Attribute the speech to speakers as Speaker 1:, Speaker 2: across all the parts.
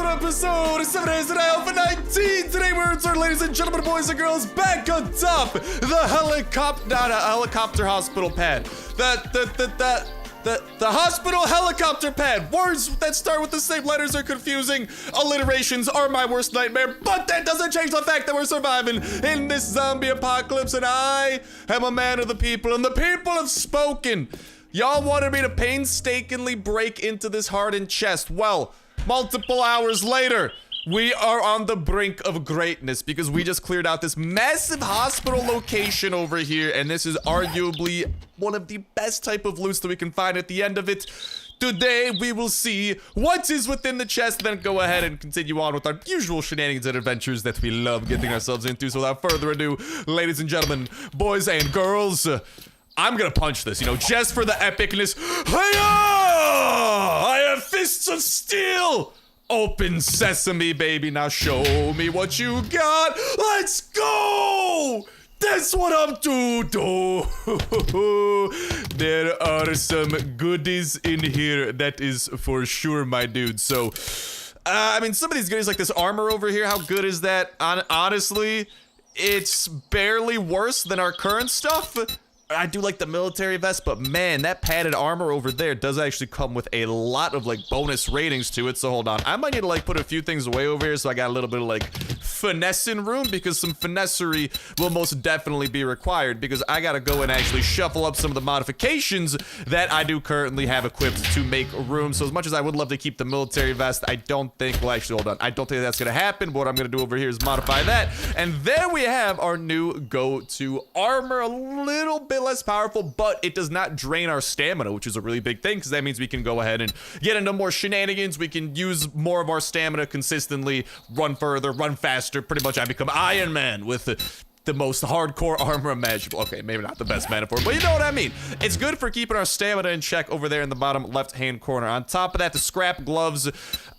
Speaker 1: another episode of 7 Days in Alpha 19. Today we're returning, ladies and gentlemen, boys and girls, back atop the helicopter hospital pad. The hospital helicopter pad. Words that start with the same letters are confusing. Alliterations are my worst nightmare, but that doesn't change the fact that we're surviving in this zombie apocalypse, and I am a man of the people, and the people have spoken. Y'all wanted me to painstakingly break into this hardened chest. Well, multiple hours later, we are on the brink of greatness because we just cleared out this massive hospital location over here, and this is arguably one of the best type of loots that we can find at the end of it. Today, we will see what is within the chest, then go ahead and continue on with our usual shenanigans and adventures that we love getting ourselves into. So without further ado, ladies and gentlemen, boys and girls, I'm gonna punch this, you know, just for the epicness. Hiya! I have fists of steel! Open sesame, baby, now show me what you got. Let's go! That's what I'm do. There are some goodies in here, that is for sure, my dude. So, I mean, some of these goodies, like this armor over here, how good is that? Honestly, it's barely worse than our current stuff. I do like the military vest, but man, that padded armor over there does actually come with a lot of like bonus ratings to it. So hold on, I might need to like put a few things away over here so I got a little bit of like finessing room, because some finessery will most definitely be required, because I gotta go and actually shuffle up some of the modifications that I do currently have equipped to make room. So as much as I would love to keep the military vest, I don't think, well actually hold on, I don't think that's gonna happen. What I'm gonna do over here is modify that, and there we have our new go-to armor. A little bit less powerful, but it does not drain our stamina, which is a really big thing, because that means we can go ahead and get into more shenanigans. We can use more of our stamina consistently, run further, run faster. Pretty much I become Iron Man with the most hardcore armor imaginable. Okay, maybe not the best metaphor, but you know what I mean. It's good for keeping our stamina in check over there in the bottom left-hand corner. On top of that, the scrap gloves,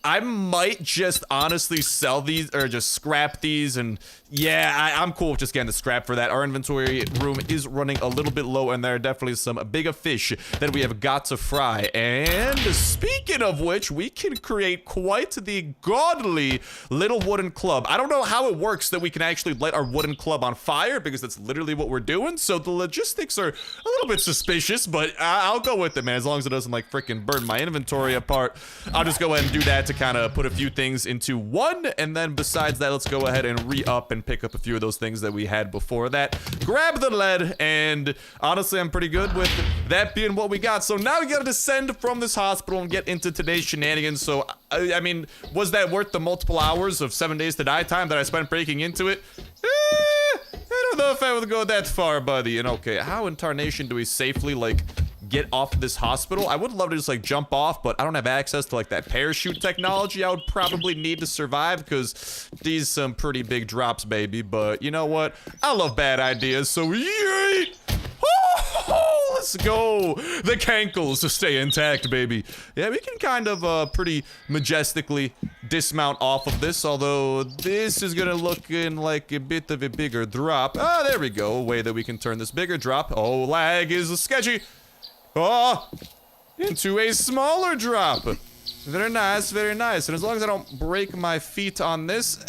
Speaker 1: I might just honestly sell these, or just scrap these, and yeah, I'm cool with just getting the scrap for that. Our inventory room is running a little bit low, and there are definitely some bigger fish that we have got to fry. And speaking of which, we can create quite the godly little wooden club. I don't know how it works that we can actually light our wooden club on fire, because that's literally what we're doing. So the logistics are a little bit suspicious, but I'll go with it, man. As long as it doesn't like freaking burn my inventory apart, I'll just go ahead and do that to kind of put a few things into one. And then besides that, let's go ahead and re-up and pick up a few of those things that we had before that. Grab the lead, and honestly, I'm pretty good with that being what we got. So now we gotta descend from this hospital and get into today's shenanigans. So, I mean, was that worth the multiple hours of 7 days to die time that I spent breaking into it? I don't know if I would go that far, buddy. And okay, how in tarnation do we safely, like, get off this hospital? I would love to just, like, jump off, but I don't have access to, like, that parachute technology I would probably need to survive, because these some pretty big drops, baby. But you know what? I love bad ideas, so yeet! Let's go. The cankles to stay intact, baby. Yeah, we can kind of pretty majestically dismount off of this, although this is gonna look in like a bit of a bigger drop. Ah, there we go. A way that we can turn this bigger drop. Oh, lag is sketchy. Oh, into a smaller drop. Very nice, very nice. And as long as I don't break my feet on this,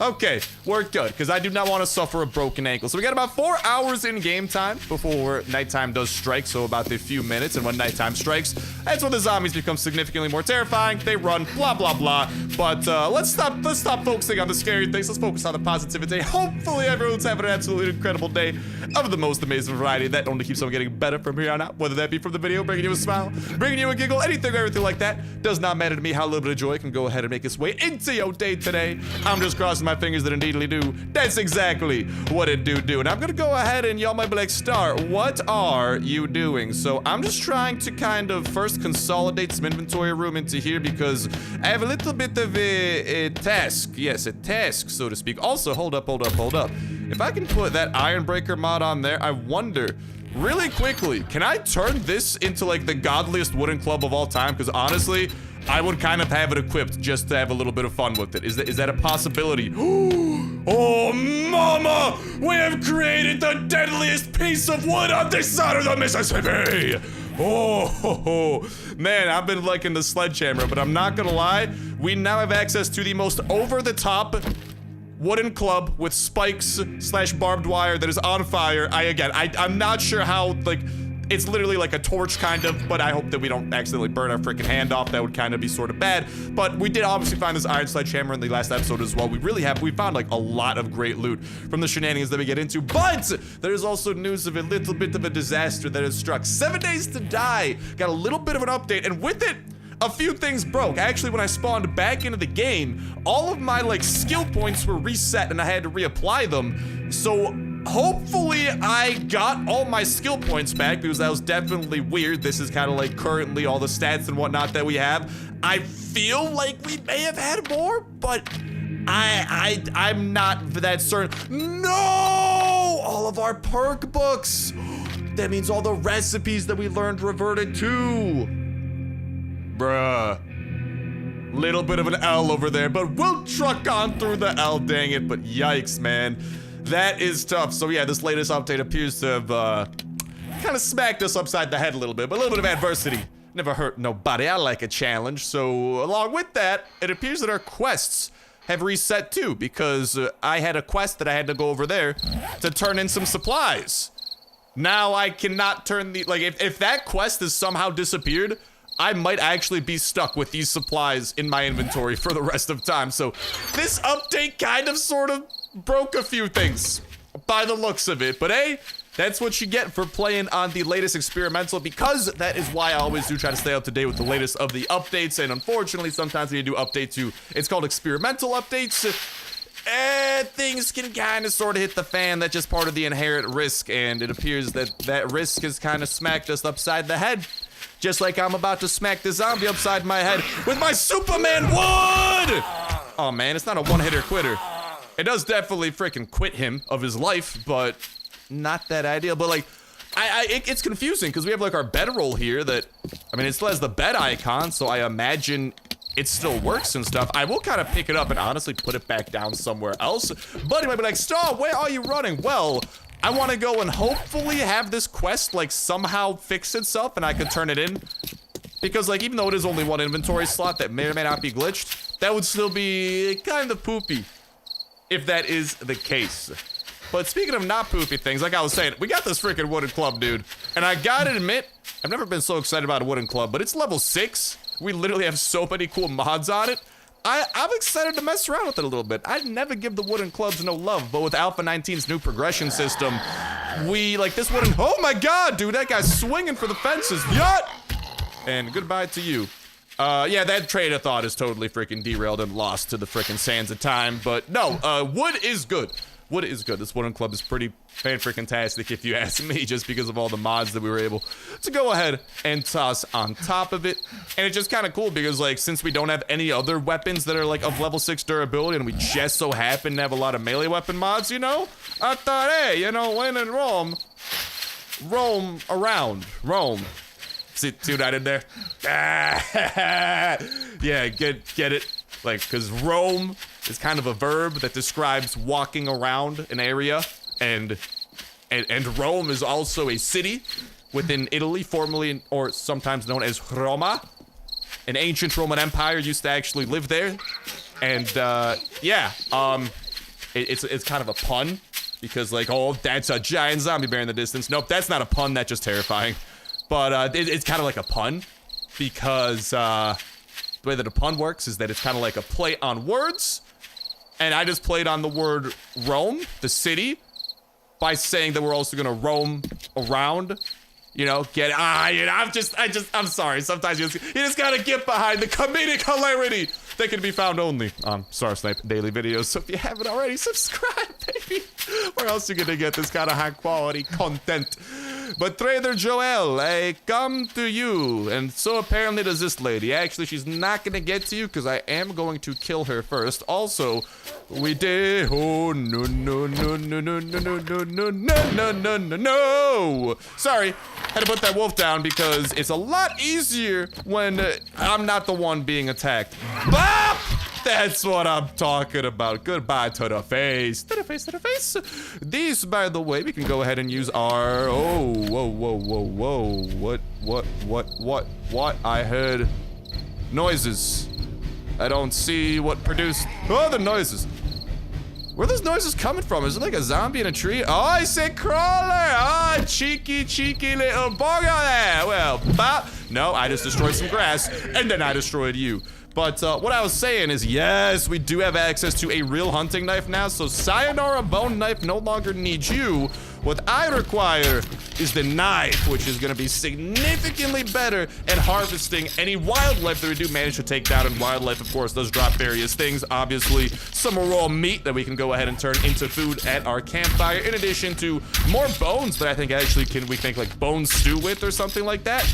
Speaker 1: okay, we're good, because I do not want to suffer a broken ankle. So we got about 4 hours in game time before nighttime does strike, so about a few minutes. And when nighttime strikes, that's when the zombies become significantly more terrifying. They run, blah, blah, blah. But let's stop focusing on the scary things. Let's focus on the positivity. Hopefully everyone's having an absolutely incredible day of the most amazing variety that only keeps on getting better from here on out. Whether that be from the video, bringing you a smile, bringing you a giggle, anything or everything like that. Does not matter to me. How a little bit of joy can go ahead and make its way into your day today. I'm just crossing my fingers that indeedly do. That's exactly what it do. And I'm gonna go ahead and y'all might be like, Star, what are you doing? So I'm just trying to kind of first consolidate some inventory room into here, because I have a little bit of a task. Yes, a task, so to speak. Also, hold up. If I can put that iron breaker mod on there, I wonder, really quickly, can I turn this into like the godliest wooden club of all time? Because honestly, I would kind of have it equipped just to have a little bit of fun with it. Is that a possibility? Oh, mama! We have created the deadliest piece of wood on this side of the Mississippi! Oh, man, I've been liking the sledgehammer, but I'm not gonna lie. We now have access to the most over-the-top wooden club with spikes / barbed wire that is on fire. I'm not sure how, like, it's literally like a torch kind of, but I hope that we don't accidentally burn our freaking hand off. That would kind of be sort of bad. But we did obviously find this iron sledgehammer in the last episode as well. We found like a lot of great loot from the shenanigans that we get into, but there's also news of a little bit of a disaster that has struck. 7 days to die. Got a little bit of an update, and with it, a few things broke. Actually, when I spawned back into the game, all of my like skill points were reset and I had to reapply them. So hopefully I got all my skill points back, because that was definitely weird. This is kind of like currently all the stats and whatnot that we have. I feel like we may have had more, but I'm not that certain. No! All of our perk books. That means all the recipes that we learned reverted to. Bruh. Little bit of an L over there, but we'll truck on through the L, dang it. But yikes, man. That is tough. So yeah, this latest update appears to have kind of smacked us upside the head a little bit, but a little bit of adversity never hurt nobody. I like a challenge. So along with that, it appears that our quests have reset too, because I had a quest that I had to go over there to turn in some supplies. Now I cannot turn the, like, if that quest has somehow disappeared, I might actually be stuck with these supplies in my inventory for the rest of time. So this update kind of sort of broke a few things by the looks of it. But hey, that's what you get for playing on the latest experimental, because that is why I always do try to stay up to date with the latest of the updates. And unfortunately, sometimes when you do updates it's called experimental updates, things can kind of sort of hit the fan. That's just part of the inherent risk. And it appears that that risk has kind of smacked us upside the head. Just like I'm about to smack the zombie upside my head with my Superman wood! Oh man, it's not a one-hitter quitter. It does definitely freaking quit him of his life, but not that ideal. But like, it's confusing because we have like our bedroll here that, I mean, it still has the bed icon, so I imagine it still works and stuff. I will kind of pick it up and honestly put it back down somewhere else. Buddy might be like, Star, where are you running? Well, I want to go and hopefully have this quest like somehow fix itself and I can turn it in. Because like, even though it is only one inventory slot that may or may not be glitched, that would still be kind of poopy if that is the case. But speaking of not poopy things, like I was saying, we got this freaking wooden club, dude. And I gotta admit, I've never been so excited about a wooden club, but it's level 6. We literally have so many cool mods on it. I'm excited to mess around with it a little bit. I'd never give the wooden clubs no love, but with Alpha 19's new progression system, we like this wooden, oh my god, dude, that guy's swinging for the fences, yacht! And goodbye to you. Yeah, that train of thought is totally freaking derailed and lost to the freaking sands of time, but no, wood is good. Wood is good. This wooden club is pretty fan-freaking-tastic if you ask me, just because of all the mods that we were able to go ahead and toss on top of it. And it's just kind of cool because, like, since we don't have any other weapons that are, like, of level 6 durability, and we just so happen to have a lot of melee weapon mods, you know? I thought, hey, you know, when in Rome, roam around. Rome. See what I did there? Yeah, get it? Like, because roam is kind of a verb that describes walking around an area, and Rome is also a city within Italy, formerly or sometimes known as Roma. An ancient Roman Empire used to actually live there, and yeah, it's kind of a pun because like, oh, that's a giant zombie bear in the distance. Nope, that's not a pun. That's just terrifying. But it's kind of like a pun because the way that a pun works is that it's kind of like a play on words. And I just played on the word Rome, the city, by saying that we're also gonna roam around. You know, you know, I'm sorry. Sometimes you just gotta get behind the comedic hilarity that can be found only on Starsnipe daily videos. So if you haven't already, subscribe, baby. Where else are you gonna get this kind of high quality content? But Trader Joel, I come to you, and so apparently does this lady. Actually, she's not gonna get to you because I am going to kill her first. Also, we did. Oh no no no no no no no no no no no no no. Sorry, had to put that wolf down because it's a lot easier when I'm not the one being attacked. Bop! That's what I'm talking about. Goodbye to the face. To the face, to the face. These, by the way, we can go ahead and use our... Oh, whoa, whoa, whoa, whoa. What? I heard noises. I don't see what produced... Oh, the noises. Where are those noises coming from? Is it like a zombie in a tree? Oh, I said crawler. Oh, cheeky little bugger there. Well, no, I just destroyed some grass, and then I destroyed you. But what I was saying is, yes, we do have access to a real hunting knife now, so Sayonara Bone Knife no longer needs you. What I require is the knife, which is gonna be significantly better at harvesting any wildlife that we do manage to take down. And wildlife, of course, does drop various things. Obviously, some raw meat that we can go ahead and turn into food at our campfire, in addition to more bones that I think actually we can make like bone stew with or something like that.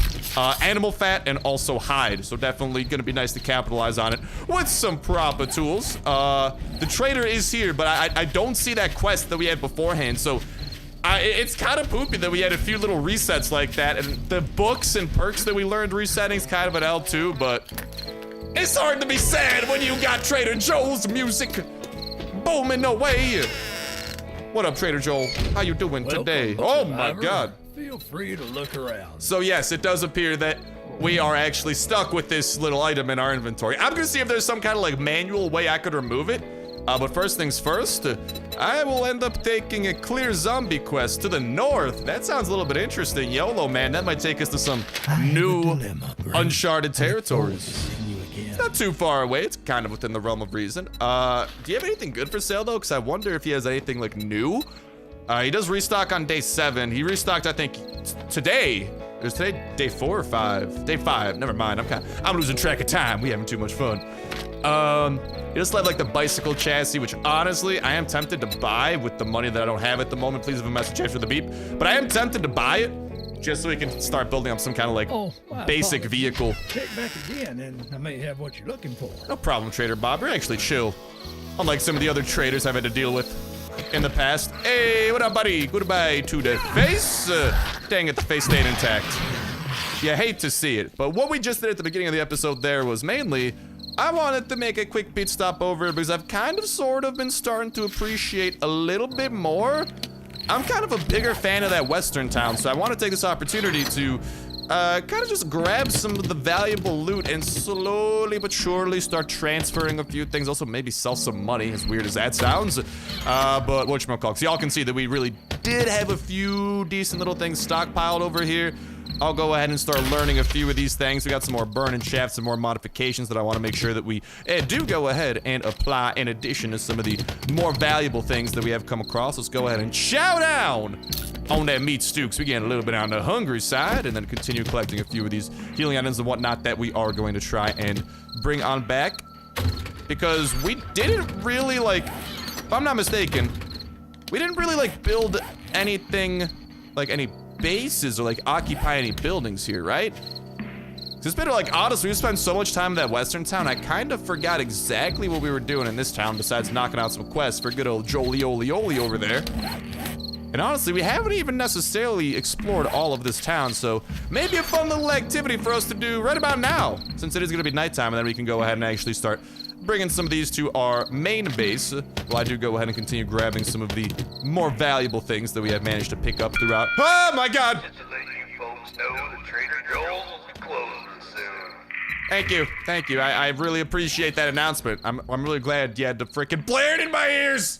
Speaker 1: Animal fat and also hide. So definitely gonna be nice to capitalize on it with some proper tools. The trader is here, but I don't see that quest that we had beforehand. So it's kind of poopy that we had a few little resets like that, and the books and perks that we learned resetting is kind of an L too, but it's hard to be sad when you got Trader Joel's music booming away. What up, Trader Joel? How you doing today? Oh my God.
Speaker 2: Feel free to look around.
Speaker 1: So yes, it does appear that we are actually stuck with this little item in our inventory. I'm gonna see if there's some kind of like manual way I could remove it. But first things first, I will end up taking a clear zombie quest to the north. That sounds a little bit interesting. YOLO, man, that might take us to some new uncharted territories. It's not too far away. It's kind of within the realm of reason. Do you have anything good for sale, though? Because I wonder if he has anything, like, new. He does restock on day 7. He restocked, I think, today. Is today day 4 or 5? Day 5. Never mind. I'm losing track of time. We having too much fun. You just have like the bicycle chassis, which honestly, I am tempted to buy with the money that I don't have at the moment. Please leave a message after the beep. But I am tempted to buy it just so we can start building up some kind of like basic vehicle.
Speaker 2: Check back again and I may have what you're looking for.
Speaker 1: No problem, Trader Bob. You're actually chill. Unlike some of the other traders I've had to deal with in the past. Hey, what up, buddy? Goodbye to the face. Dang it, the face stayed intact. You hate to see it. But what we just did at the beginning of the episode there was mainly I wanted to make a quick pit stop over it because I've kind of sort of been starting to appreciate a little bit more. I'm kind of a bigger fan of that western town, so I want to take this opportunity to kind of just grab some of the valuable loot and slowly but surely start transferring a few things. Also, maybe sell some money, as weird as that sounds. But whatchamacallit, so y'all can see that we really did have a few decent little things stockpiled over here. I'll go ahead and start learning a few of these things. We got some more burning shafts and more modifications that I want to make sure that we do go ahead and apply in addition to some of the more valuable things that we have come across. Let's go ahead and chow down on that meat stew, because we get a little bit on the hungry side, and then continue collecting a few of these healing items and whatnot that we are going to try and bring on back. Because we didn't really, like, if I'm not mistaken, we didn't really, like, build anything, like, any bases or like occupy any buildings here, right? It's been like, honestly, we spent so much time in that western town, I kind of forgot exactly what we were doing in this town besides knocking out some quests for good old Jolly-Oli over there. And honestly, we haven't even necessarily explored all of this town, so maybe a fun little activity for us to do right about now, since it is going to be nighttime, and then we can go ahead and actually start bringing some of these to our main base, while I do go ahead and continue grabbing some of the more valuable things that we have managed to pick up throughout. Oh my God!
Speaker 3: Just to let you folks know that Trader Joel's will be closing soon.
Speaker 1: Thank you. I really appreciate that announcement. I'm really glad you had to frickin' blare it in my ears.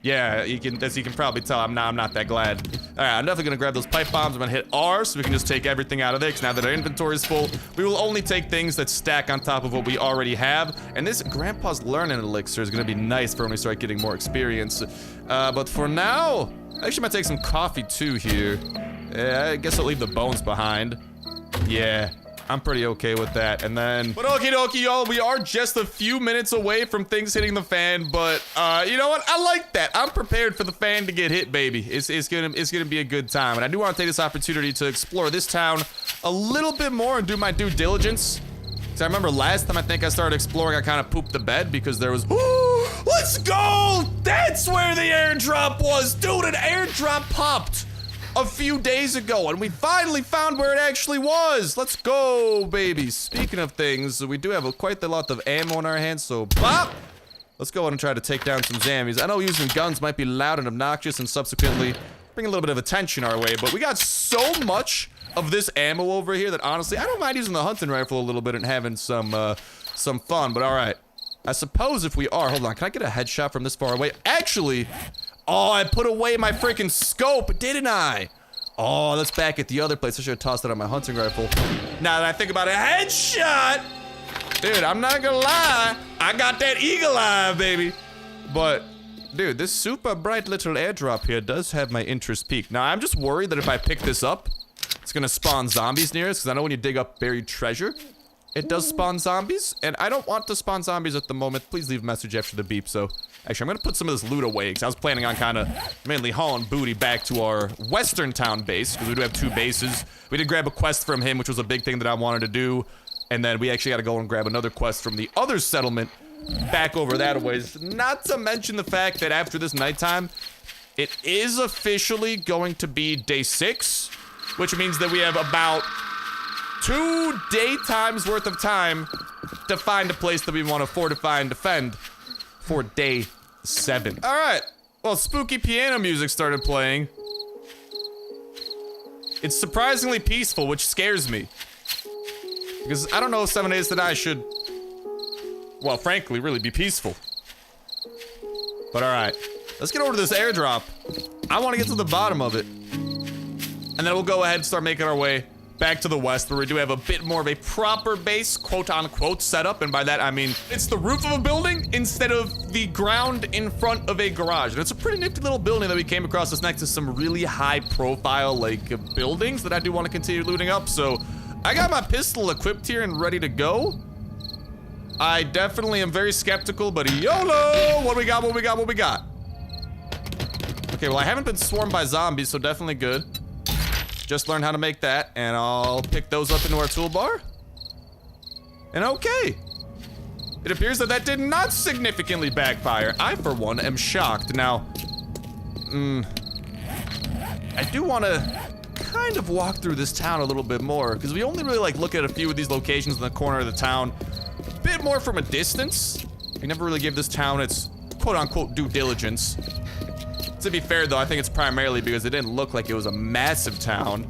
Speaker 1: Yeah, as you can probably tell, I'm not that glad. All right, I'm definitely gonna grab those pipe bombs. I'm gonna hit R so we can just take everything out of there, because now that our inventory is full, we will only take things that stack on top of what we already have. And this Grandpa's Learning Elixir is gonna be nice for when we start getting more experience. But for now, I actually might take some coffee too here. I guess I'll leave the bones behind. Yeah. I'm pretty okay with that. And then, but okie dokie, y'all, we are just a few minutes away from things hitting the fan, but you know what? I like that. I'm prepared for the fan to get hit, baby. It's gonna be a good time. And I do want to take this opportunity to explore this town a little bit more and do my due diligence. So I remember last time I think I started exploring, I kind of pooped the bed because there was, oh, let's go! That's where the airdrop was, dude, an airdrop popped. a few days ago, and we finally found where it actually was. Let's go, baby. Speaking of things, we do have quite a lot of ammo in our hands, so bop. Let's go ahead and try to take down some zombies. I know using guns might be loud and obnoxious and subsequently bring a little bit of attention our way, but we got so much of this ammo over here that honestly, I don't mind using the hunting rifle a little bit and having some fun, but all right. I suppose if we are, hold on, can I get a headshot from this far away? Actually, oh, I put away my freaking scope, didn't I? Oh, let's back at the other place. I should have tossed it on my hunting rifle. Now that I think about it, headshot! Dude, I'm not gonna lie, I got that eagle eye, baby. But, dude, this super bright little airdrop here does have my interest peaked. Now, I'm just worried that if I pick this up, it's gonna spawn zombies near us, because I know when you dig up buried treasure, it does spawn zombies, and I don't want to spawn zombies at the moment. Please leave a message after the beep, so... Actually, I'm gonna put some of this loot away, because I was planning on kind of mainly hauling booty back to our western town base, because we do have 2 bases. We did grab a quest from him, which was a big thing that I wanted to do, and then we actually gotta go and grab another quest from the other settlement back over that ways. Not to mention the fact that after this nighttime, it is officially going to be day 6, which means that we have about 2 daytimes worth of time to find a place that we want to fortify and defend for day 7. All right. Well, spooky piano music started playing. It's surprisingly peaceful, which scares me. Because I don't know if 7 Days to Die should, well, frankly, really be peaceful. But all right. Let's get over to this airdrop. I want to get to the bottom of it. And then we'll go ahead and start making our way back to the west, where we do have a bit more of a proper base, quote-unquote, setup. And by that, I mean, it's the roof of a building instead of the ground in front of a garage. And it's a pretty nifty little building that we came across that's next to some really high-profile, like, buildings that I do want to continue looting up. So, I got my pistol equipped here and ready to go. I definitely am very skeptical, but YOLO! What we got, what we got, what we got? Okay, well, I haven't been swarmed by zombies, so definitely good. Just learned how to make that, and I'll pick those up into our toolbar. And okay. It appears that that did not significantly backfire. I, for one, am shocked. Now, I do want to kind of walk through this town a little bit more, because we only really, like, look at a few of these locations in the corner of the town a bit more from a distance. We never really gave this town its quote-unquote due diligence. To be fair, though, I think it's primarily because it didn't look like it was a massive town.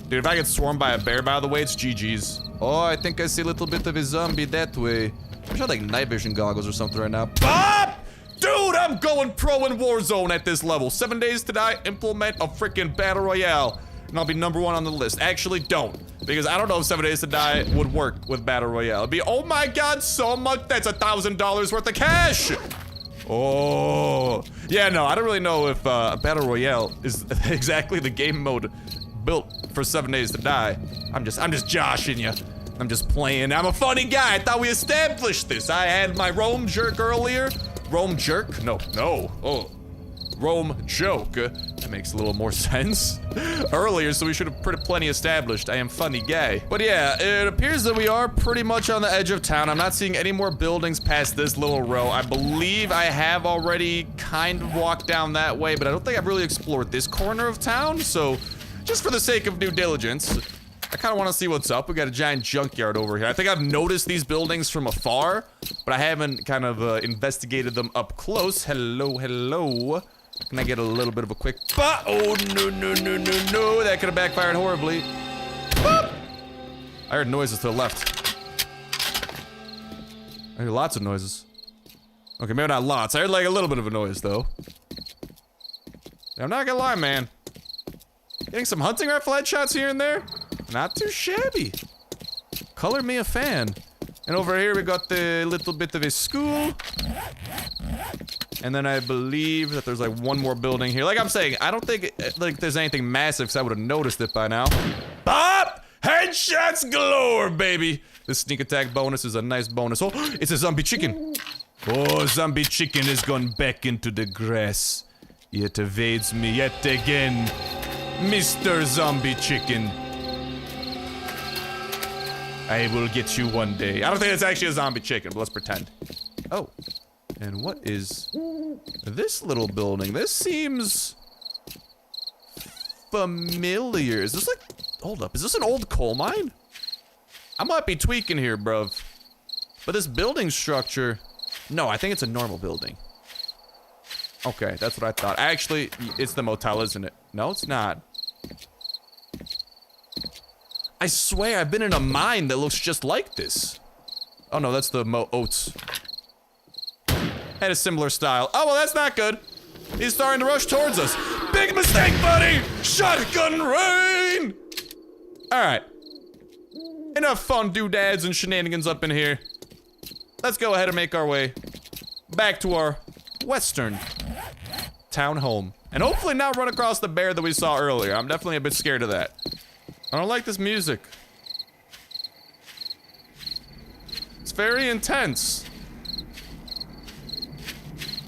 Speaker 1: Dude, if I get swarmed by a bear, by the way, it's GG's. Oh, I think I see a little bit of a zombie that way. I wish I had, like, night vision goggles or something right now. Bop! Dude, I'm going pro in Warzone at this level. 7 Days to Die, implement a freaking battle royale. And I'll be #1 on the list. Actually, don't. Because I don't know if 7 Days to Die would work with battle royale. It'd be, oh my god, so much. That's $1,000 worth of cash. Oh, yeah, no, I don't really know if Battle Royale is exactly the game mode built for 7 Days to Die. I'm just joshing you. I'm just playing. I'm a funny guy. I thought we established this. I had my Rome jerk earlier. Rome jerk? No. Oh, Rome joke. That makes a little more sense. Earlier, so we should have plenty established. I am funny guy. But yeah, it appears that we are pretty much on the edge of town. I'm not seeing any more buildings past this little row. I believe I have already kind of walked down that way, but I don't think I've really explored this corner of town. So just for the sake of due diligence, I kind of want to see what's up. We got a giant junkyard over here. I think I've noticed these buildings from afar, but I haven't kind of investigated them up close. Hello, hello. Can I get a little bit of a quick oh, no. That could have backfired horribly. Boop. I heard noises to the left. I heard lots of noises. Okay, maybe not lots. I heard like a little bit of a noise, though. I'm not gonna lie, man. Getting some hunting rifle headshots here and there. Not too shabby. Color me a fan. And over here we got the little bit of a school. And then I believe that there's like one more building here. Like I'm saying, I don't think like there's anything massive, because I would have noticed it by now. Bop! Headshots galore, baby! This sneak attack bonus is a nice bonus. Oh, it's a zombie chicken. Oh, zombie chicken is gone back into the grass. It evades me yet again. Mr. Zombie Chicken. I will get you one day. I don't think it's actually a zombie chicken, but let's pretend. Oh. And what is this little building? This seems familiar. Is this like, hold up, is this an old coal mine? I might be tweaking here, bruv. But this building structure, no, I think it's a normal building. Okay, that's what I thought. Actually, it's the motel, isn't it? No, it's not. I swear I've been in a mine that looks just like this. Oh no, that's the oats. Had a similar style. Oh, well, that's not good. He's starting to rush towards us. Big mistake, buddy! Shotgun rain! Alright. Enough fun doodads and shenanigans up in here. Let's go ahead and make our way back to our western town home. And hopefully not run across the bear that we saw earlier. I'm definitely a bit scared of that. I don't like this music. It's very intense.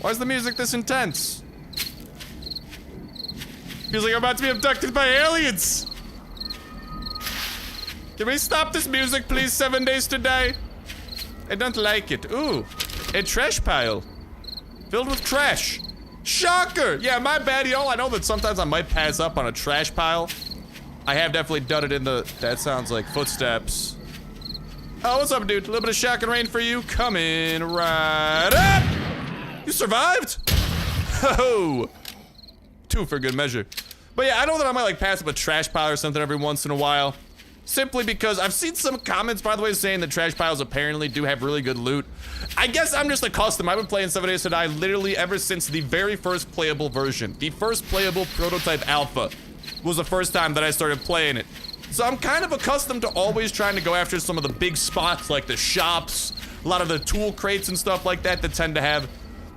Speaker 1: Why is the music this intense? Feels like I'm about to be abducted by aliens. Can we stop this music, please? 7 Days to Die. I don't like it. Ooh, a trash pile filled with trash. Shocker! Yeah, my bad, y'all. I know that sometimes I might pass up on a trash pile. I have definitely done it in the... That sounds like footsteps. Oh, what's up, dude? A little bit of shotgun rain for you. Coming right up! You survived? Oh! 2 for good measure. But yeah, I know that I might like pass up a trash pile or something every once in a while. Simply because I've seen some comments, by the way, saying that trash piles apparently do have really good loot. I guess I'm just accustomed. I've been playing 7 Days to Die literally ever since the very first playable version. The first playable prototype alpha was the first time that I started playing it. So I'm kind of accustomed to always trying to go after some of the big spots like the shops, a lot of the tool crates and stuff like that that tend to have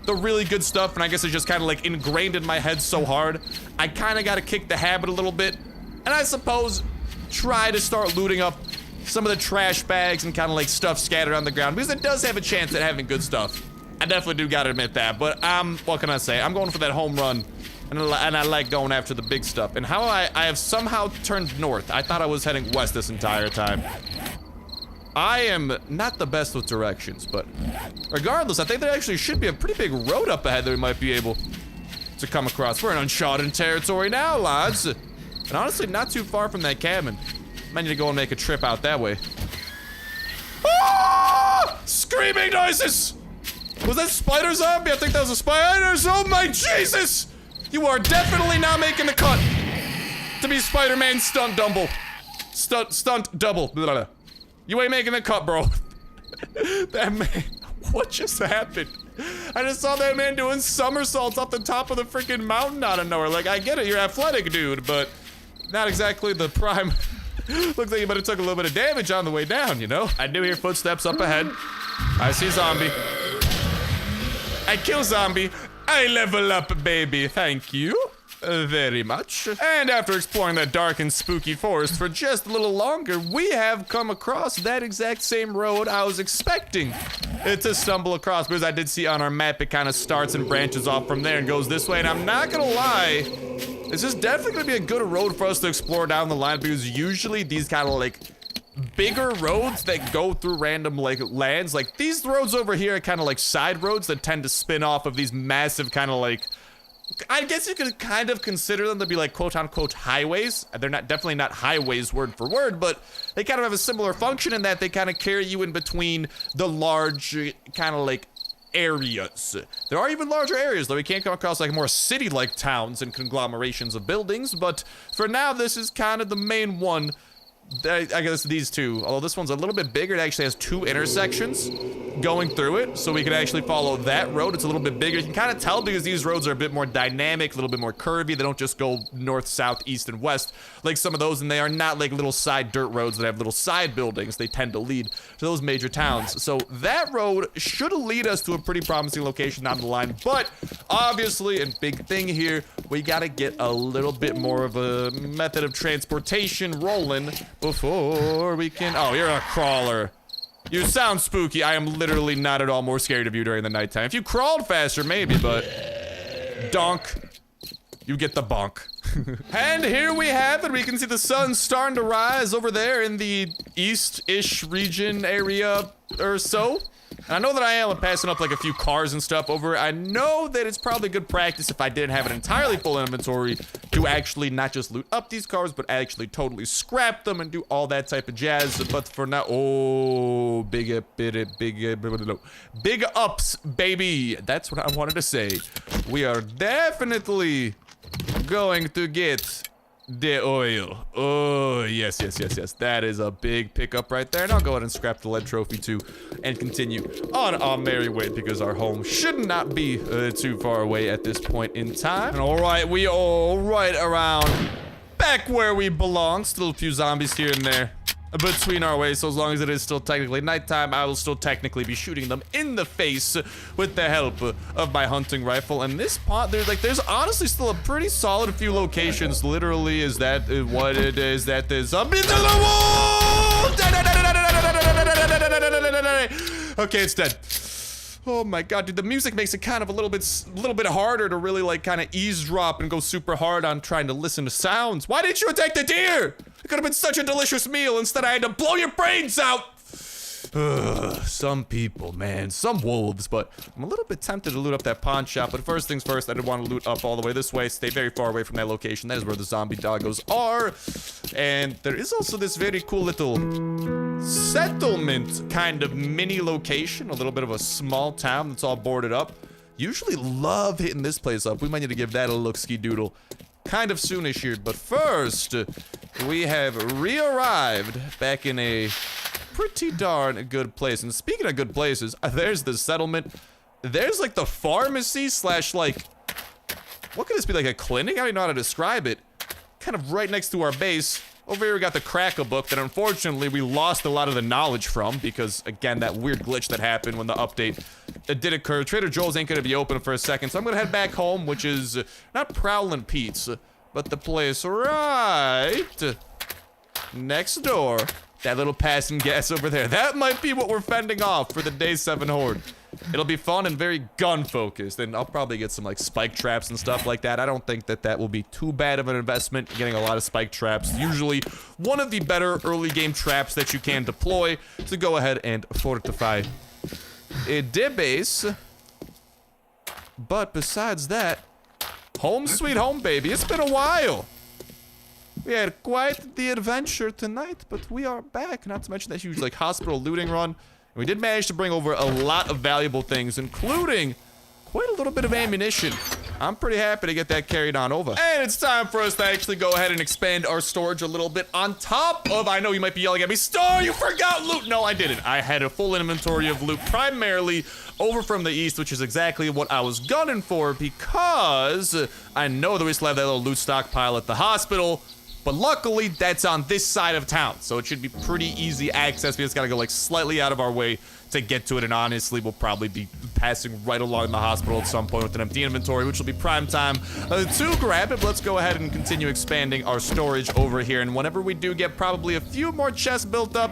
Speaker 1: the really good stuff, and I guess it's just kind of like ingrained in my head so hard. I kind of got to kick the habit a little bit, and I suppose try to start looting up some of the trash bags and kind of like stuff scattered on the ground, because it does have a chance at having good stuff. I definitely do gotta admit that, but what can I say? I'm going for that home run, and I like going after the big stuff. And how I have somehow turned north. I thought I was heading west this entire time. I am not the best with directions, but regardless, I think there actually should be a pretty big road up ahead that we might be able to come across. We're in uncharted territory now, lads. And honestly, not too far from that cabin. Might need to go and make a trip out that way. Ah! Screaming noises! Was that spider zombie? I think that was a spiders. Oh my Jesus! You are definitely not making the cut to be Spider-Man stunt double. Stunt double. Blah, blah, blah. You ain't making the cut, bro. That man, what just happened? I just saw that man doing somersaults off the top of the freaking mountain out of nowhere. Like, I get it, you're athletic, dude, but not exactly the prime. Looks like you might have took a little bit of damage on the way down, you know? I do hear footsteps up ahead. I see zombie. I kill zombie. I level up, baby. Thank you very much. And after exploring that dark and spooky forest for just a little longer, we have come across that exact same road I was expecting to stumble across, because I did see on our map it kind of starts and branches off from there and goes this way. And I'm not gonna lie, this is definitely gonna be a good road for us to explore down the line, because usually these kind of like bigger roads that go through random like lands, like these roads over here are kind of like side roads that tend to spin off of these massive kind of like, I guess you could kind of consider them to be like quote-unquote highways. They're not definitely not highways word for word, but they kind of have a similar function in that they kind of carry you in between the large kind of like areas. There are even larger areas, though we can't come across like more city-like towns and conglomerations of buildings, but for now this is kind of the main one. I guess these two, although this one's a little bit bigger, it actually has 2 intersections going through it, so we can actually follow that road. It's a little bit bigger. You can kind of tell because these roads are a bit more dynamic, a little bit more curvy. They don't just go north, south, east, and west like some of those, and they are not like little side dirt roads that have little side buildings. They tend to lead to those major towns. So that road should lead us to a pretty promising location down the line, but obviously, and big thing here, we gotta get a little bit more of a method of transportation rolling before we can... Oh, you're a crawler. You sound spooky. I am literally not at all more scared of you during the nighttime. If you crawled faster, maybe, but... Donk. You get the bonk. And here we have it. We can see the sun starting to rise over there in the east-ish region area or so. And I know that I am passing up like a few cars and stuff over. I know that it's probably good practice if I didn't have an entirely full inventory to actually not just loot up these cars, but actually totally scrap them and do all that type of jazz. But for now, oh, big ups, baby. That's what I wanted to say. We are definitely going to get the oil. Oh, yes. That is a big pickup right there. And I'll go ahead and scrap the lead trophy too and continue on our merry way because our home should not be too far away at this point in time. And all right, we all right around back where we belong. Still a few zombies here and there between our ways, so as long as it is still technically nighttime, I will still technically be shooting them in the face with the help of my hunting rifle. And this pot, there's honestly still a pretty solid few locations. Literally, is that what it is? That the zombie? Okay, it's dead. Oh my god, dude, the music makes it kind of a little bit harder to really like kind of eavesdrop and go super hard on trying to listen to sounds. Why didn't you attack the deer? It could have been such a delicious meal. Instead, I had to blow your brains out. Some people, man, some wolves, but I'm a little bit tempted to loot up that pawn shop. But first things first, I did want to loot up all the way this way, stay very far away from that location. That is where the zombie doggos are. And there is also this very cool little settlement kind of mini location, a little bit of a small town that's all boarded up. Usually love hitting this place up. We might need to give that a look-ski doodle kind of soonish here. But first, we have re-arrived back in a pretty darn good place. And speaking of good places, there's the settlement. There's like the pharmacy slash like, what could this be, like a clinic? I don't even know how to describe it. Kind of right next to our base. Over here we got the Cracker book that unfortunately we lost a lot of the knowledge from because, again, that weird glitch that happened when the update did occur. Trader Joel's ain't gonna be open for a second, so I'm gonna head back home, which is not Prowlin' Pete's, but the place right next door. That little passing gas over there. That might be what we're fending off for the Day 7 Horde. It'll be fun and very gun-focused, and I'll probably get some, like, spike traps and stuff like that. I don't think that that will be too bad of an investment, getting a lot of spike traps. Usually one of the better early-game traps that you can deploy to go ahead and fortify a base. But besides that, home sweet home, baby. It's been a while. We had quite the adventure tonight, but we are back. Not to mention that huge, like, hospital looting run. And we did manage to bring over a lot of valuable things, including quite a little bit of ammunition. I'm pretty happy to get that carried on over. And it's time for us to actually go ahead and expand our storage a little bit on top of, I know you might be yelling at me, Star, you forgot loot. No, I didn't. I had a full inventory of loot primarily over from the east, which is exactly what I was gunning for because I know that we still have that little loot stockpile at the hospital. But luckily, that's on this side of town, so it should be pretty easy access. We just gotta go like slightly out of our way to get to it, and honestly, we'll probably be passing right along the hospital at some point with an empty inventory, which will be prime time to grab it. But let's go ahead and continue expanding our storage over here, and whenever we do get probably a few more chests built up,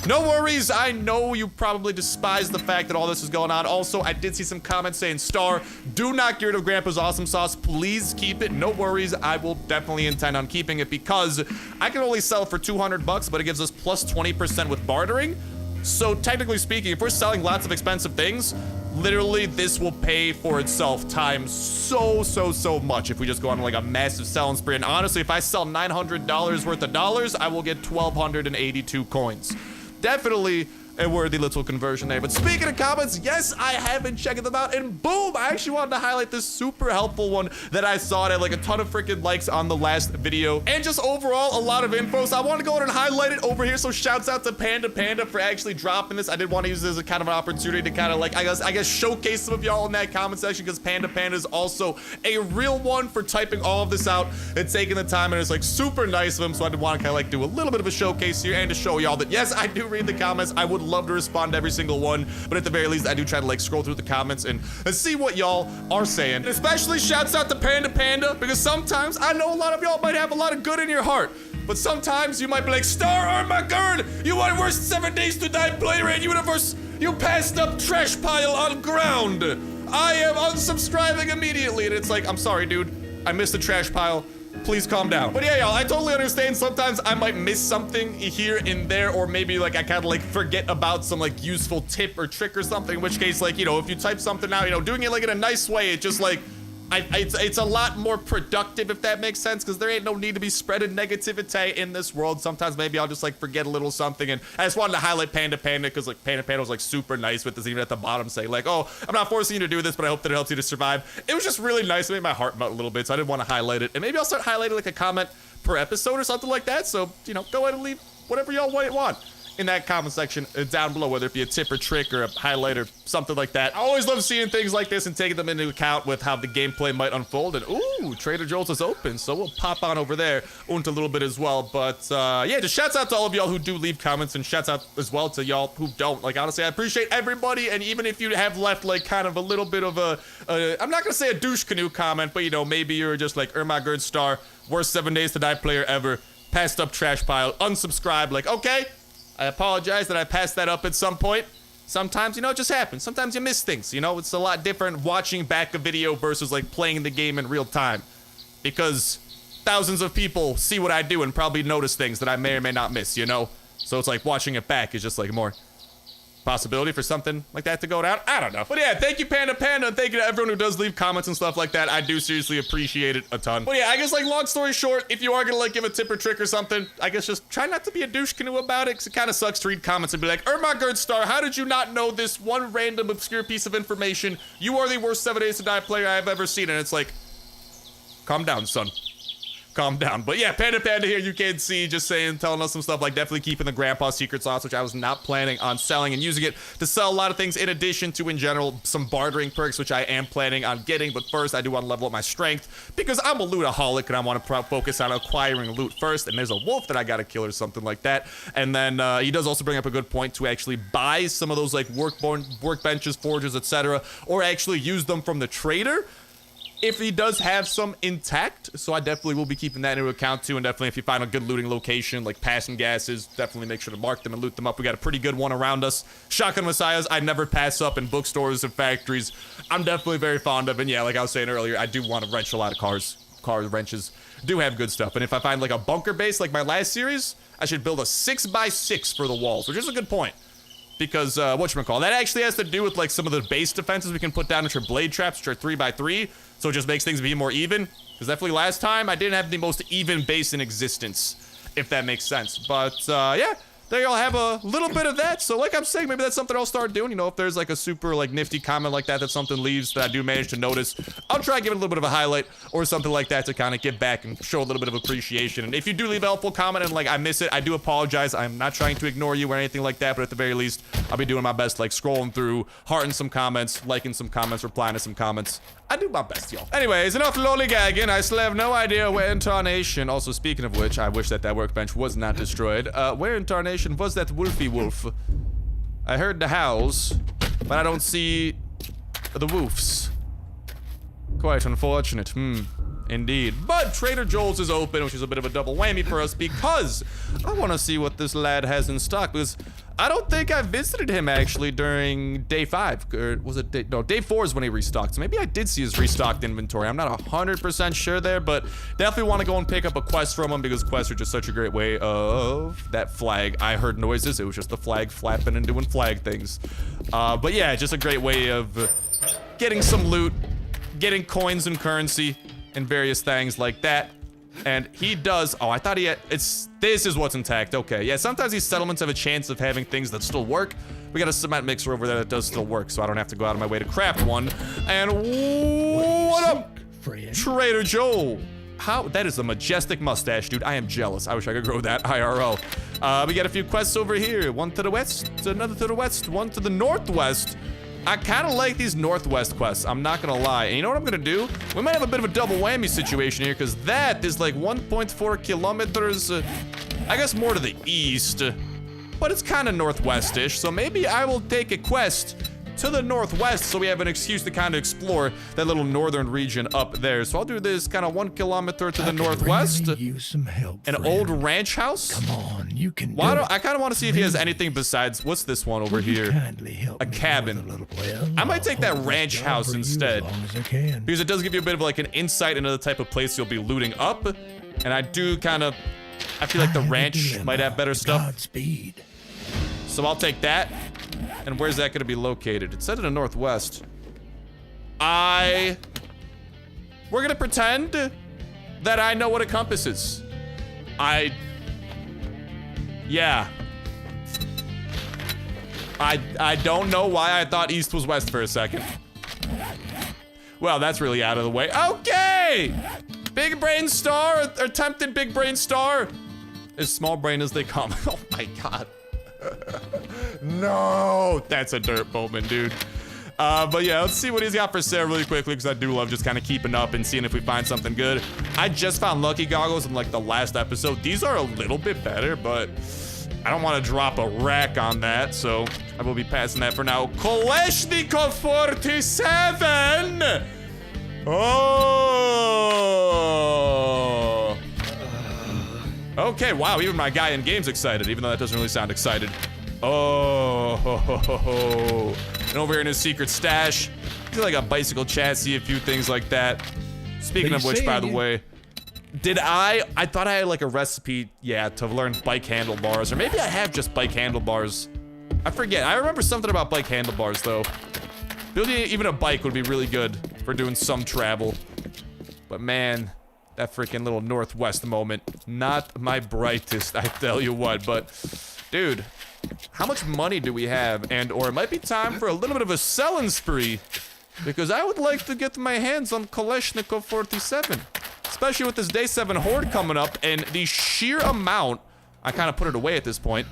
Speaker 1: no worries. I know you probably despise the fact that all this is going on. Also, I did see some comments saying, Star, do not get rid of Grandpa's awesome sauce. Please keep it. No worries. I will definitely intend on keeping it because I can only sell it for 200 bucks, but it gives us plus 20% with bartering. So technically speaking, if we're selling lots of expensive things, literally this will pay for itself times so much if we just go on like a massive selling spree. And honestly, if I sell $900 worth of dollars, I will get 1,282 coins. Definitely a worthy little conversion there. But speaking of comments, yes, I have been checking them out, and boom, I actually wanted to highlight this super helpful one that I saw. It had like a ton of freaking likes on the last video, and just overall a lot of info, so I want to go ahead and highlight it over here. So shouts out to Panda for actually dropping this. I did want to use this as a kind of an opportunity to kind of like, I guess showcase some of y'all in that comment section, because Panda is also a real one for typing all of this out and taking the time, and it's like super nice of him. So I did want to kind of like do a little bit of a showcase here and to show y'all that yes, I do read the comments. I would love to respond to every single one, but at the very least, I do try to like scroll through the comments and see what y'all are saying. And especially shouts out to Panda, because sometimes I know a lot of y'all might have a lot of good in your heart, but sometimes you might be like, Star Armageddon, you are worst 7 days to die player in universe. You passed up trash pile on ground. I am unsubscribing immediately. And it's like, I'm sorry, dude. I missed the trash pile. Please calm down. But yeah, y'all, I totally understand. Sometimes I might miss something here and there, or maybe like I kind of like forget about some like useful tip or trick or something, in which case, like, you know, if you type something out, you know, doing it like in a nice way, it just like, it's a lot more productive, if that makes sense, because there ain't no need to be spreading negativity in this world. Sometimes maybe I'll just like forget a little something, and I just wanted to highlight Panda because like Panda was like super nice with this, even at the bottom saying like, oh, I'm not forcing you to do this, but I hope that it helps you to survive. It was just really nice. It made my heart melt a little bit, so I didn't want to highlight it, and maybe I'll start highlighting like a comment per episode or something like that. So, you know, go ahead and leave whatever y'all want in that comment section down below, whether it be a tip or trick or a highlight or something like that. I always love seeing things like this and taking them into account with how the gameplay might unfold. And ooh, Trader Joel's is open, so we'll pop on over there a little bit as well. But yeah, just shouts out to all of y'all who do leave comments, and shouts out as well to y'all who don't. Like, honestly, I appreciate everybody, and even if you have left like kind of a little bit of a I'm not gonna say a douche canoe comment, but you know, maybe you're just like Ermagerd Star, worst 7 Days to Die player ever, passed up trash pile, unsubscribe. Like, okay, I apologize that I passed that up at some point. Sometimes, you know, it just happens. Sometimes you miss things, you know? It's a lot different watching back a video versus, like, playing the game in real time. Because thousands of people see what I do and probably notice things that I may or may not miss, you know? So it's like watching it back is just, like, more possibility for something like that to go down. I don't know. But yeah, thank you, Panda, and thank you to everyone who does leave comments and stuff like that. I do seriously appreciate it a ton. But yeah, I guess, like, long story short, if you are gonna like give a tip or trick or something, I guess just try not to be a douche canoe about it, because it kind of sucks to read comments and be like, Ermagerd Star, how did you not know this one random obscure piece of information? You are the worst 7 Days to Die player I have ever seen. And it's like, calm down, son. Calm down. But yeah, Panda here, you can see, just saying, telling us some stuff like definitely keeping the grandpa secret sauce, which I was not planning on selling, and using it to sell a lot of things in addition to, in general, some bartering perks, which I am planning on getting. But first, I do want to level up my strength, because I'm a lootaholic and I want to focus on acquiring loot first. And there's a wolf that I gotta kill or something like that. And then he does also bring up a good point to actually buy some of those like workbenches, forges, etc., or actually use them from the trader if he does have some intact. So I definitely will be keeping that into account too. And definitely if you find a good looting location like passing gases, definitely make sure to mark them and loot them up. We got a pretty good one around us. Shotgun messiahs I never pass up in bookstores and factories. I'm definitely very fond of. And yeah, like I was saying earlier, I do want to wrench a lot of cars. Wrenches do have good stuff. And if I find like a bunker base like my last series, I should build a 6x6 for the walls, which is a good point. Because, whatchamacall, that actually has to do with, like, some of the base defenses we can put down into blade traps, which are 3x3, so it just makes things be more even. Because definitely last time, I didn't have the most even base in existence, if that makes sense. But, yeah, there y'all have a little bit of that. So, like I'm saying, maybe that's something I'll start doing. You know, if there's, like, a super, like, nifty comment like that something leaves that I do manage to notice, I'll try to give it a little bit of a highlight or something like that to kind of get back and show a little bit of appreciation. And if you do leave a helpful comment and, like, I miss it, I do apologize. I'm not trying to ignore you or anything like that, but at the very least, I'll be doing my best, like, scrolling through, hearting some comments, liking some comments, replying to some comments. I do my best, y'all. Anyways, enough lollygagging. I still have no idea where in tarnation. Also, speaking of which, I wish that workbench was not destroyed. Where in tarnation was that wolfy wolf? I heard the howls, but I don't see the woofs. Quite unfortunate. Indeed. But Trader Joel's is open, which is a bit of a double whammy for us, because I want to see what this lad has in stock, because I don't think I visited him actually during day 5, or was it day 4 is when he restocked, so maybe I did see his restocked inventory. I'm not 100% sure there, but definitely want to go and pick up a quest from him, because quests are just such a great way of that flag. I heard noises, it was just the flag flapping and doing flag things. But yeah, just a great way of getting some loot, getting coins and currency, and various things like that. And he does, oh, I thought he had, this is what's intact, okay. Yeah, sometimes these settlements have a chance of having things that still work. We got a cement mixer over there that does still work, so I don't have to go out of my way to craft one. And what up, Trader Joel? How, that is a majestic mustache, dude. I am jealous. I wish I could grow that IRL. We got a few quests over here. One to the west, another to the west, one to the northwest. I kind of like these northwest quests, I'm not gonna lie. And you know what I'm gonna do? We might have a bit of a double whammy situation here, because that is like 1.4 kilometers, I guess more to the east, but it's kind of northwestish. So maybe I will take a quest to the northwest, so we have an excuse to kind of explore that little northern region up there. So I'll do this kind of 1 kilometer to the northwest.
Speaker 2: Really use some help,
Speaker 1: An
Speaker 2: friend.
Speaker 1: old ranch house.
Speaker 2: Come on, you can
Speaker 1: Why
Speaker 2: do
Speaker 1: don't I kind of want to see if he has anything besides what's this one over here?
Speaker 2: Kindly help
Speaker 1: A
Speaker 2: me
Speaker 1: cabin.
Speaker 2: with a little- Well,
Speaker 1: I might take that
Speaker 2: I'll hold this
Speaker 1: ranch
Speaker 2: job
Speaker 1: house
Speaker 2: for you
Speaker 1: instead.
Speaker 2: As long as I can.
Speaker 1: Because it does give you a bit of like an insight into the type of place you'll be looting up. And I do kind of, I feel like the
Speaker 2: I have a
Speaker 1: ranch
Speaker 2: dilemma.
Speaker 1: might have better stuff.
Speaker 2: Godspeed.
Speaker 1: So I'll take that. And where's that going to be located? It said in the northwest. We're going to pretend that I know what a compass is. Yeah. I don't know why I thought east was west for a second. Well, that's really out of the way. Okay! Big brain star, or attempted big brain star. As small brain as they come. Oh my god. No! That's a dirt moment, dude. But yeah, let's see what he's got for sale really quickly, because I do love just kind of keeping up and seeing if we find something good. I just found lucky goggles in like the last episode. These are a little bit better, but I don't want to drop a rack on that, so I will be passing that for now. Kalashnikov 47! Oh! Okay, wow, even my guy in game's excited, even though that doesn't really sound excited. Oh, ho, ho, ho, ho. And over here in his secret stash, he's like a bicycle chassis, a few things like that. Speaking of which, by the way, I thought I had like a recipe, yeah, to learn bike handlebars, or maybe I have just bike handlebars. I forget. I remember something about bike handlebars though. Building even a bike would be really good for doing some travel. But man, that freaking little northwest moment, not my brightest, I tell you what. But dude, how much money do we have? And or it might be time for a little bit of a selling spree, because I would like to get my hands on Kalashnikov 47. Especially with this day 7 horde coming up, and the sheer amount, I kind of put it away at this point,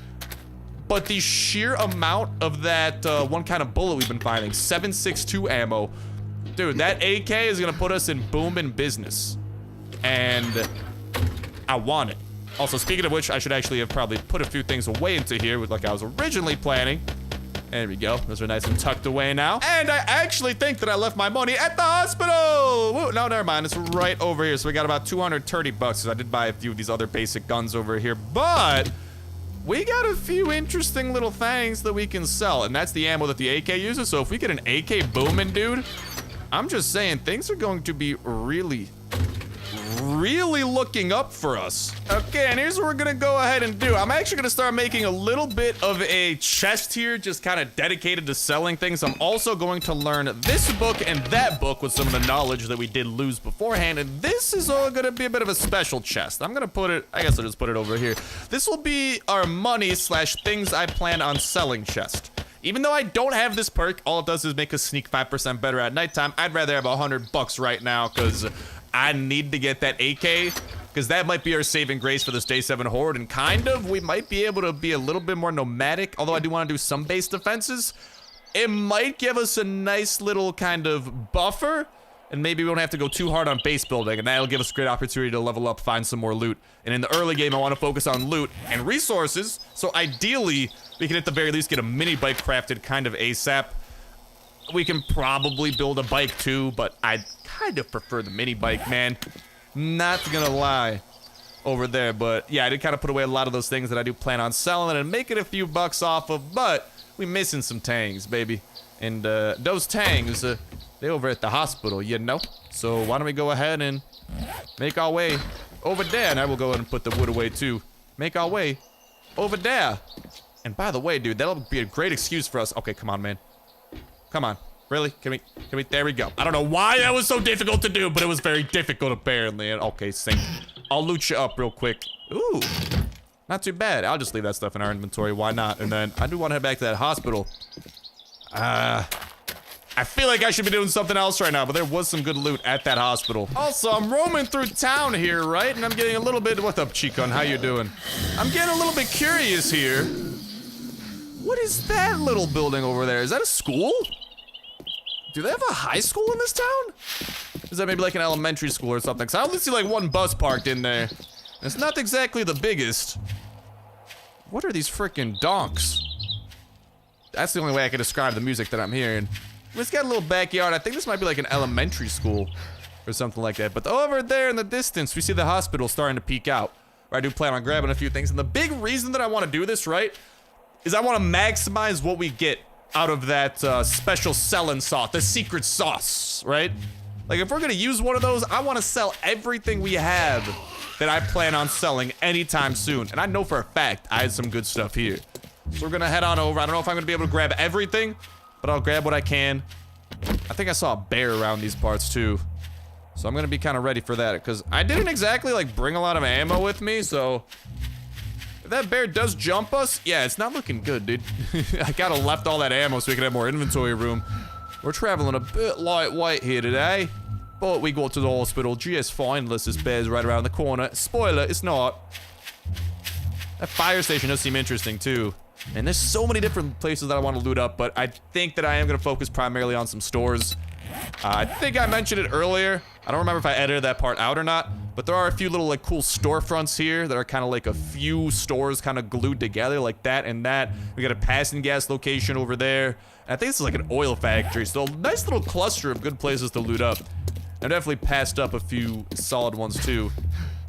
Speaker 1: but the sheer amount of that one kind of bullet we've been finding, 7.62 ammo, dude, that AK is gonna put us in booming business, and I want it. Also, speaking of which, I should actually have probably put a few things away into here with like I was originally planning. There we go. Those are nice and tucked away now. And I actually think that I left my money at the hospital. Woo, no, never mind. It's right over here. So we got about 230 bucks because I did buy a few of these other basic guns over here. But we got a few interesting little things that we can sell. And that's the ammo that the AK uses. So if we get an AK booming, dude, I'm just saying things are going to be really looking up for us. Okay, and here's what we're gonna go ahead and do. I'm actually gonna start making a little bit of a chest here, just kind of dedicated to selling things. I'm also going to learn this book and that book with some of the knowledge that we did lose beforehand, and this is all gonna be a bit of a special chest. I'm gonna put it, I guess I'll just put it over here. This will be our money slash things I plan on selling chest. Even though I don't have this perk, all it does is make us sneak 5% better at nighttime. I'd rather have 100 bucks right now, because I need to get that AK, because that might be our saving grace for this day 7 horde, and kind of, we might be able to be a little bit more nomadic, although I do want to do some base defenses. It might give us a nice little kind of buffer, and maybe we don't have to go too hard on base building, and that'll give us a great opportunity to level up, find some more loot. And in the early game, I want to focus on loot and resources, so ideally, we can at the very least get a mini bike crafted kind of ASAP. We can probably build a bike too, but I'd kind of prefer the mini bike, man. Not gonna lie over there, but yeah, I did kind of put away a lot of those things that I do plan on selling and making a few bucks off of, but we missing some tangs, baby. And those tangs, they over at the hospital, you know? So why don't we go ahead and make our way over there, and I will go ahead and put the wood away too. Make our way over there. And by the way, dude, that'll be a great excuse for us. Okay, come on, man. Come on. Really? Can we, there we go. I don't know why that was so difficult to do, but it was very difficult apparently. And okay, sync. I'll loot you up real quick. Ooh, not too bad. I'll just leave that stuff in our inventory. Why not? And then I do want to head back to that hospital. I feel like I should be doing something else right now, but there was some good loot at that hospital. Also, I'm roaming through town here, right? And I'm getting a little bit, what's up, Chicon? How you doing? I'm getting a little bit curious here. What is that little building over there? Is that a school? Do they have a high school in this town? Is that maybe like an elementary school or something? Cause I only see like one bus parked in there. It's not exactly the biggest. What are these freaking donks? That's the only way I can describe the music that I'm hearing. It's got a little backyard. I think this might be like an elementary school or something like that. But over there in the distance, we see the hospital starting to peek out. I do plan on grabbing a few things. And the big reason that I want to do this, right, is I want to maximize what we get out of that special selling sauce, the secret sauce, right? Like, if we're going to use one of those, I want to sell everything we have that I plan on selling anytime soon. And I know for a fact I had some good stuff here. So we're going to head on over. I don't know if I'm going to be able to grab everything, but I'll grab what I can. I think I saw a bear around these parts too. So I'm gonna be kind of ready for that because I didn't exactly like bring a lot of ammo with me. So if that bear does jump us, yeah, it's not looking good, dude. I gotta left all that ammo so we can have more inventory room. We're traveling a bit lightweight here today, but we go to the hospital just fine unless this bear's right around the corner. Spoiler, it's not. That fire station does seem interesting too. And there's so many different places that I want to loot up, but I think that I am going to focus primarily on some stores. I think I mentioned it earlier. I don't remember if I edited that part out or not, but there are a few little like cool storefronts here that are kind of like a few stores kind of glued together like that and that. We got a passing gas location over there. And I think this is like an oil factory, so a nice little cluster of good places to loot up. I definitely passed up a few solid ones too.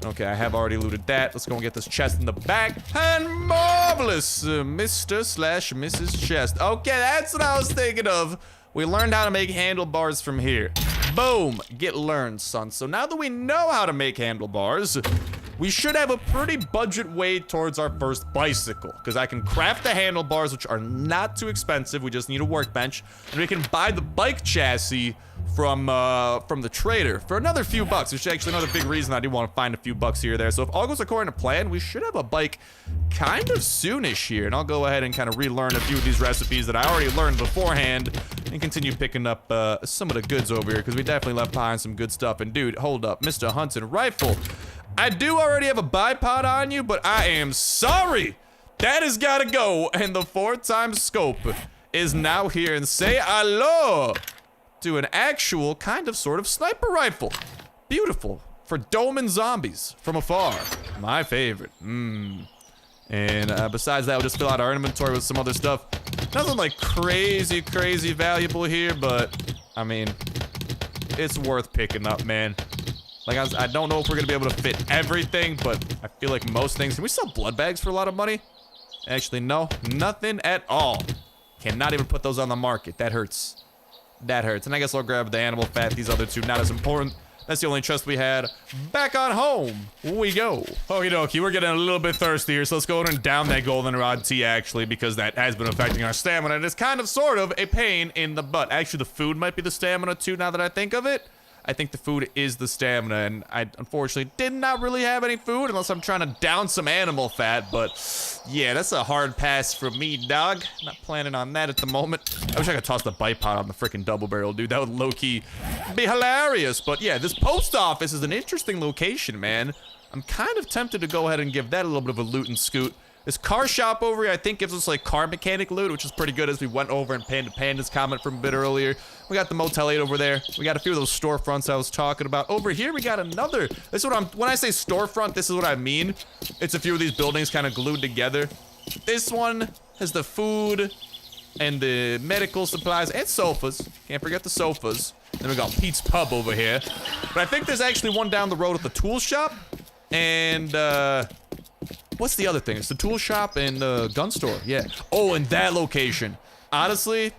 Speaker 1: Okay, I have already looted that. Let's go and get this chest in the back. And marvelous, Mr./Mrs. Chest. Okay, that's what I was thinking of. We learned how to make handlebars from here. Boom, get learned, son. So now that we know how to make handlebars, we should have a pretty budget way towards our first bicycle. Because I can craft the handlebars, which are not too expensive. We just need a workbench. And we can buy the bike chassis from the trader for another few bucks, which is actually another big reason I do want to find a few bucks here or there. So if all goes according to plan, we should have a bike kind of soonish here. And I'll go ahead and kind of relearn a few of these recipes that I already learned beforehand and continue picking up some of the goods over here because we definitely left behind some good stuff. And dude, hold up, Mr. Hunting Rifle. I do already have a bipod on you, but I am sorry. That has got to go. And the 4x scope is now here. And say hello to an actual kind of sort of sniper rifle. Beautiful. For doming zombies from afar. My favorite. And besides that, we'll just fill out our inventory with some other stuff. Nothing like crazy valuable here, but I mean, it's worth picking up, man. Like, I don't know if we're gonna be able to fit everything, but I feel like most things. Can we sell blood bags for a lot of money? Actually, no, nothing at all. Cannot even put those on the market. That hurts. That hurts. And I guess I'll grab the animal fat. These other two, not as important. That's the only chest we had. Back on home we go. Okie dokie, we're getting a little bit thirsty here, so let's go and down that goldenrod tea, actually, because that has been affecting our stamina, and it's kind of sort of a pain in the butt. Actually, the food might be the stamina, too, now that I think of it. I think the food is the stamina, and I unfortunately did not really have any food unless I'm trying to down some animal fat, but yeah, that's a hard pass for me, dog. Not planning on that at the moment. I wish I could toss the bipod on the freaking double barrel, dude. That would low-key be hilarious, but yeah, this post office is an interesting location, man. I'm kind of tempted to go ahead and give that a little bit of a loot and scoot. This car shop over here, I think, gives us like car mechanic loot, which is pretty good as we went over and panned Panda's comment from a bit earlier. We got the Motel 8 over there. We got a few of those storefronts I was talking about. Over here, we got another. This is what when I say storefront, this is what I mean. It's a few of these buildings kind of glued together. This one has the food and the medical supplies and sofas. Can't forget the sofas. Then we got Pete's Pub over here. But I think there's actually one down the road at the tool shop. And, what's the other thing? It's the tool shop and the gun store. Yeah. Oh, and that location. Honestly,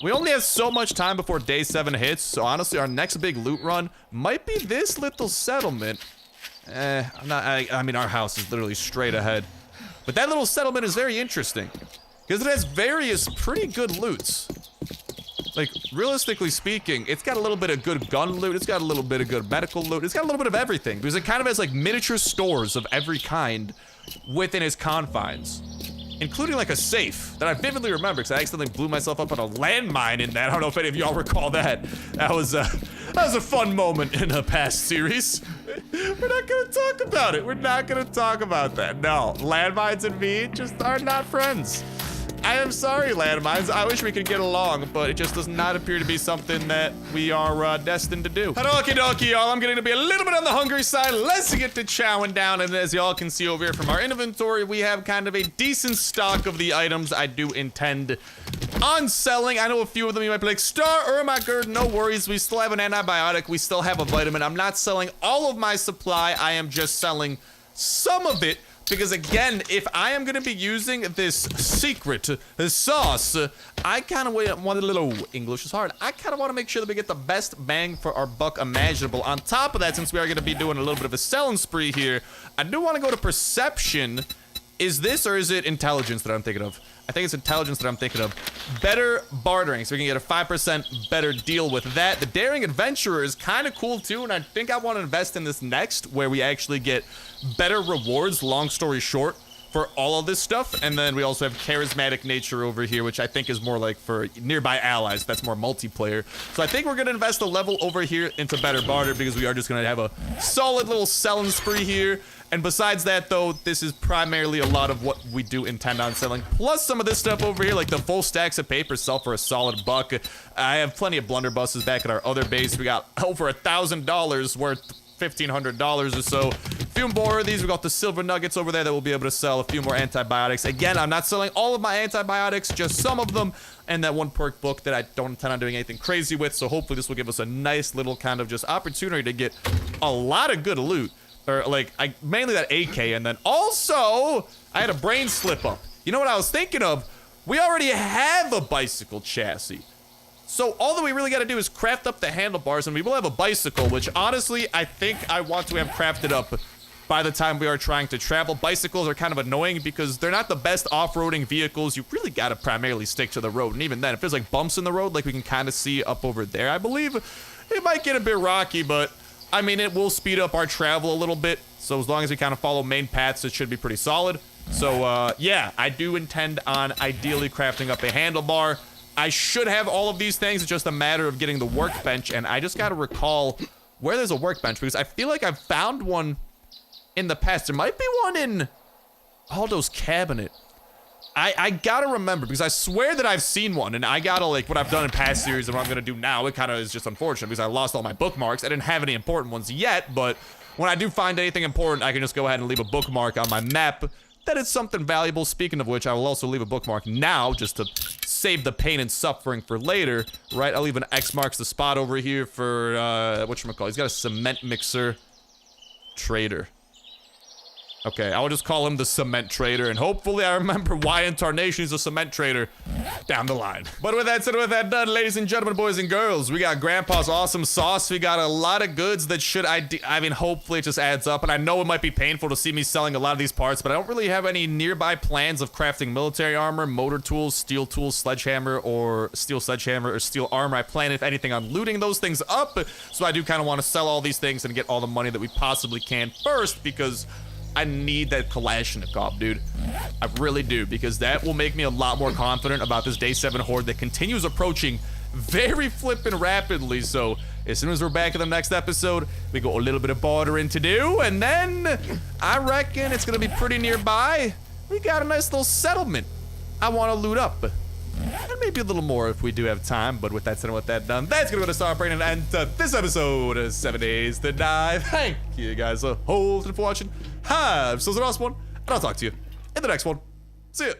Speaker 1: we only have so much time before day 7 hits. So honestly, our next big loot run might be this little settlement. I mean, our house is literally straight ahead. But that little settlement is very interesting because it has various pretty good loots. Like, realistically speaking, it's got a little bit of good gun loot. It's got a little bit of good medical loot. It's got a little bit of everything because it kind of has like miniature stores of every kind within its confines, including like a safe that I vividly remember because I accidentally blew myself up on a landmine in that. I don't know if any of y'all recall that. That was a fun moment in a past series. We're not gonna talk about it. We're not gonna talk about that. No, landmines and me just are not friends. I am sorry, landmines. I wish we could get along, but it just does not appear to be something that we are destined to do. Okie dokie, y'all. I'm getting to be a little bit on the hungry side. Let's get to chowing down. And as y'all can see over here from our inventory, we have kind of a decent stock of the items I do intend on selling. I know a few of them you might be like, Star, oh my god, no worries. We still have an antibiotic. We still have a vitamin. I'm not selling all of my supply. I am just selling some of it. Because again, if I am going to be using this secret sauce, I kind of want a little English is hard. I kind of want to make sure that we get the best bang for our buck imaginable. On top of that, since we are going to be doing a little bit of a selling spree here, I do want to go to perception. Is this or is it intelligence that I'm thinking of? I think it's intelligence that I'm thinking of. Better bartering, so we can get a 5% better deal with that. The daring adventurer is kind of cool too, and I think I want to invest in this next, where we actually get better rewards, long story short, for all of this stuff. And then we also have charismatic nature over here, which I think is more like for nearby allies. That's more multiplayer. So I think we're going to invest a level over here into better barter, because we are just going to have a solid little selling spree here. And besides that, though, this is primarily a lot of what we do intend on selling. Plus some of this stuff over here, like the full stacks of paper sell for a solid buck. I have plenty of blunderbusses back at our other base. We got over $1,000 worth, $1,500 or so. A few more of these. We got the silver nuggets over there that we'll be able to sell. A few more antibiotics. Again, I'm not selling all of my antibiotics, just some of them. And that one perk book that I don't intend on doing anything crazy with. So hopefully this will give us a nice little kind of just opportunity to get a lot of good loot. Or like, mainly that AK, and then also, I had a brain slip up. You know what I was thinking of? We already have a bicycle chassis. So all that we really gotta do is craft up the handlebars, and we will have a bicycle, which honestly, I think I want to have crafted up by the time we are trying to travel. Bicycles are kind of annoying because they're not the best off-roading vehicles. You really gotta primarily stick to the road, and even then, if there's like bumps in the road, like we can kind of see up over there, I believe, it might get a bit rocky, but I mean, it will speed up our travel a little bit, so as long as we kind of follow main paths, it should be pretty solid. So, yeah, I do intend on ideally crafting up a handlebar. I should have all of these things. It's just a matter of getting the workbench, and I just got to recall where there's a workbench, because I feel like I've found one in the past. There might be one in Aldo's cabinet. I gotta remember, because I swear that I've seen one, and I gotta, like, what I've done in past series and what I'm gonna do now, it kind of is just unfortunate, because I lost all my bookmarks. I didn't have any important ones yet, but when I do find anything important, I can just go ahead and leave a bookmark on my map. That is something valuable. Speaking of which, I will also leave a bookmark now, just to save the pain and suffering for later, right? I'll leave an X marks the spot over here for, whatchamacallit. He's got a cement mixer trader. Okay, I will just call him the cement trader, and hopefully I remember why in tarnation he's a cement trader down the line. But with that said, with that done, ladies and gentlemen, boys and girls, we got Grandpa's awesome sauce. We got a lot of goods that should, I mean, hopefully it just adds up. And I know it might be painful to see me selling a lot of these parts, but I don't really have any nearby plans of crafting military armor, motor tools, steel tools, sledgehammer, or steel sledgehammer, or steel armor. I plan, if anything, on looting those things up. So I do kind of want to sell all these things and get all the money that we possibly can first, because I need that Kalashnikov, dude. I really do, because that will make me a lot more confident about this Day 7 horde that continues approaching very flippin' rapidly. So as soon as we're back in the next episode, we got a little bit of bartering to do, and then I reckon it's gonna be pretty nearby. We got a nice little settlement I want to loot up. And maybe a little more if we do have time. But with that said and with that done, that's gonna go to start bringing an end to this episode of 7 Days to Die. Thank you guys a whole ton for watching. Have so an awesome one, and I'll talk to you in the next one. See ya.